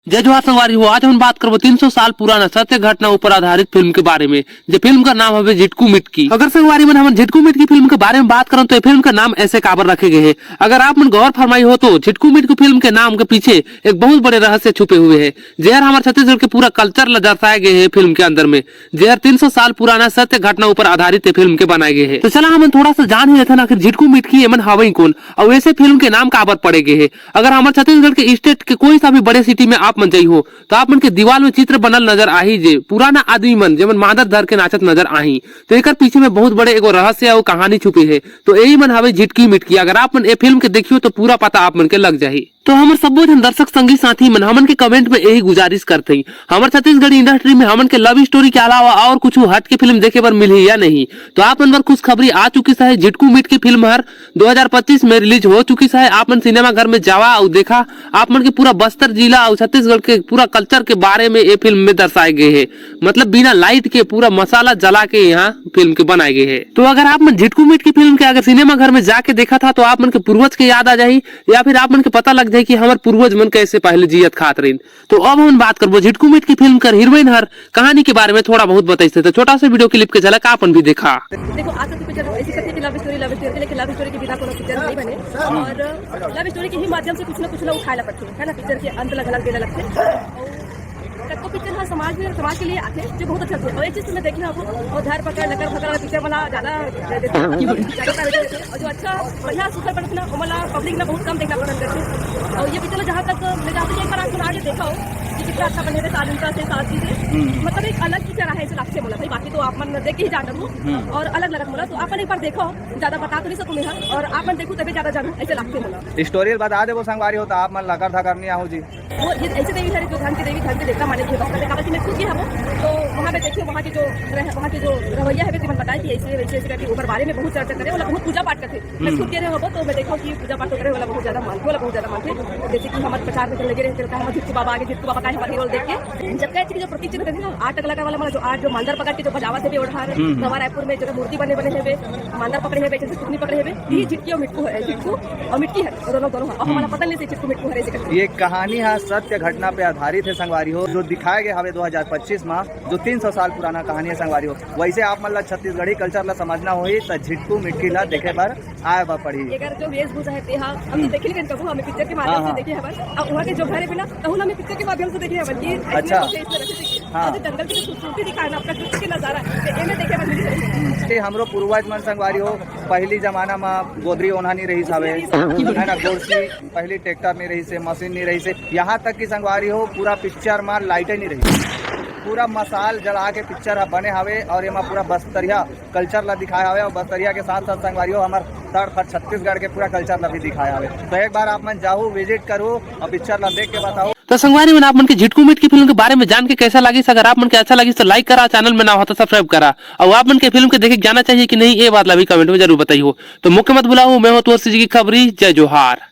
जय जोहार संगवारी हो। आज हम बात करबो 300 साल पुराना सत्य घटना ऊपर आधारित फिल्म के बारे में। जो फिल्म का नाम है झिटकू मिटकी। अगर संगवारी मन हम झिटकू मिटकी फिल्म के बारे में बात करें तो ये फिल्म का नाम ऐसे काबर रखे गए हैं। अगर आप मन गौर फरमाई हो तो झिटकू मिटकी फिल्म के नाम के पीछे एक बहुत बड़े रहस्य छुपे हुए है। जहर हमारे छत्तीसगढ़ के पूरा कल्चर ला दर्शाए गए है फिल्म के अंदर में। जहर 300 साल पुराना सत्य घटना ऊपर आधारित फिल्म के बनाए गए है। तो चला हम थोड़ा सा जान ही लेते ना झिटकू मिटकी एमन हवाई कौन और वैसे फिल्म के नाम काबर पड़े गए है। अगर हमारे छत्तीसगढ़ के स्टेट के कोई सा भी बड़े सिटी में आप मन जाई हो तो आप मन के दीवार में चित्र बनल नजर आही जे पुराना आदमी मन जेमन मादर धर के नाचत नजर आही। तो एक पीछे में बहुत बड़े एगो रहस्य और कहानी छुपी है। तो यही मन हवे झिटकी मिटकी। अगर आप मन ये फिल्म के देखियो तो पूरा पता आप मन के लग जाही। तो हमारे सब दर्शक संगी साथी मन हमन के कमेंट में यही गुजारिश करते हैं हमारे छत्तीसगढ़ी इंडस्ट्री में हमन के लव स्टोरी के अलावा और कुछ हट के फिल्म देखे पर मिली या नहीं। तो आप मन पर खुश खबरी आ चुकी है। झिटकू मिटकी फिल्म हर 2025 में रिलीज हो चुकी है। आप मन सिनेमा घर में जावा और देखा आप मन के पूरा बस्तर जिला और छत्तीसगढ़ के पूरा कल्चर के बारे में ये फिल्म में दर्शाए गए हैं। मतलब बिना लाइट के पूरा मसाला जला के यहाँ फिल्म के बनाए गए हैं। तो अगर आप मन झिटकू मिटकी फिल्म के अगर सिनेमा घर में जाके देखा था तो आप मन के पूर्वज के याद आ जाही या फिर आप मन के पता लग जाए कि हमारे पूर्वज मन कैसे पहले जियत खात रही। तो अब हम बात करबो झिटकू मिटकी फिल्म कर हीरोइन हर कहानी के बारे में थोड़ा बहुत बताइए। तो छोटा सा वीडियो क्लिप के झलक आपन भी देखा। देखो आज तक पिक्चर ऐसी करती है कि लव स्टोरी लेकिन लव स्टोरी के बिना कोनो पिक्चर नहीं बने और लव स्टोरी के ही माध्यम से कुछ ना उठाए पड़ते है ना। पिक्चर के अंत अलग देने लगते तो पिक्चर हाँ समाज के लिए आते जो बहुत अच्छा थे। और एक चीज तो मैं देखी ना और धर पकड़ लकर फकर पिक्चर वाला ज्यादा और जो अच्छा बढ़िया सुपर पड़ता ना वाला पब्लिक ना बहुत कम देखना पसंद करते। और ये पिक्चर जहाँ तक मैं जहाँ तक एक बार आपको आगे देखा हो कि कितना अच्छा बने थे साधनता से सादगी से मतलब एक अलग पिक्चर है। इसे से बोला भाई बाकी तो आप मन देख के ही जाना हूँ और अलग लगत बोला। तो आप एक बार देखो ज्यादा बता तो नहीं सकूँ मैं और आप मन देखो तभी ज्यादा जानू ऐसे लगते बोला। स्टोरी बता दे वो संगवारी होता आप मन लकर था करनी हो जी वो ये ऐसे देवी है जो धन की देवी धन के देखा माने काफी मैं खुद की हूँ। तो वहाँ पे देखिए वहाँ की जो रवैया है वैसे बताया कि ऐसे वैसे करके ऊपर बारे में बहुत चर्चा करे वाला बहुत पूजा पाठ करते। मैं खुद कह रहे हो तो मैं देखा कि पूजा पाठ करे वाला बहुत ज्यादा मानते जैसे कि हमारे प्रचार में लगे रहते हैं झिटकू बाबा आगे झिटकू बाबा का हमारे रोल देख के जब कहते कि जो प्रतीक रहते ना 8 लगा वाला जो आज जो मांदर पकड़ के जो बजावा से भी उठा रहे हमारे रायपुर में जो मूर्ति बने है मांदर पकड़े है जैसे टुकनी पकड़े है ये झिटकी और मिट्टू है। झिटकू और मिट्टी है दोनों और हमारा पता नहीं से झिटकू मिट्टू है। ये कहानी है सत्य घटना पे आधारित है संगवारी हो जो दिखाया गया हमें 2025 में जो 300 साल पुराना कहानी है संगवारी हो। वैसे आप मतलब छत्तीसगढ़ी कल्चर ला समझना हो तो झिटकू मिट्टी ला देखे पर आए बा पड़ी। अगर जो वेशभूषा है हम तो देखे नहीं कबू हमें पिक्चर के माध्यम से देखे हैं और वहाँ के जो घर है बिना तो हमें पिक्चर के माध्यम से देखे हैं। अच्छा जंगल की खूबसूरती दिखाना प्रकृति के नजारा देखे हमरो पूर्वज मन संगवारी हो पहली जमाना में गोदरी ओढ़ा नहीं रही सावे है ना गोरसी पहली ट्रैक्टर नहीं रही से मशीन नहीं रही से यहाँ तक की संगवारी हो पूरा पिक्चर में लाइटें नहीं रही पूरा मसाल जला के पिक्चर बने हवे और ये पूरा बस्तरिया कल्चर ला दिखाया हवे और बस्तरिया के साथ साथ संगवारी हो हमार तड़ छत्तीसगढ़ के पूरा कल्चर ला भी दिखाया हवे। तो एक बार आप मन जाओ विजिट करो और पिक्चर ला देख के बताओ। तो संगवारी में आप मन के झिटकू मिटकी फिल्म के बारे में जान के कैसा लगी। अगर आप मन के अच्छा लगी तो लाइक करा, चैनल में ना हो तो सब्सक्राइब करा और आप मन के फिल्म के देखे जाना चाहिए कि नहीं ये बात ला भी कमेंट में जरूर बताइए। तो मुख्य मत बुलाओ मैं हूँ तुलसी जी की खबरी। जय जोहार।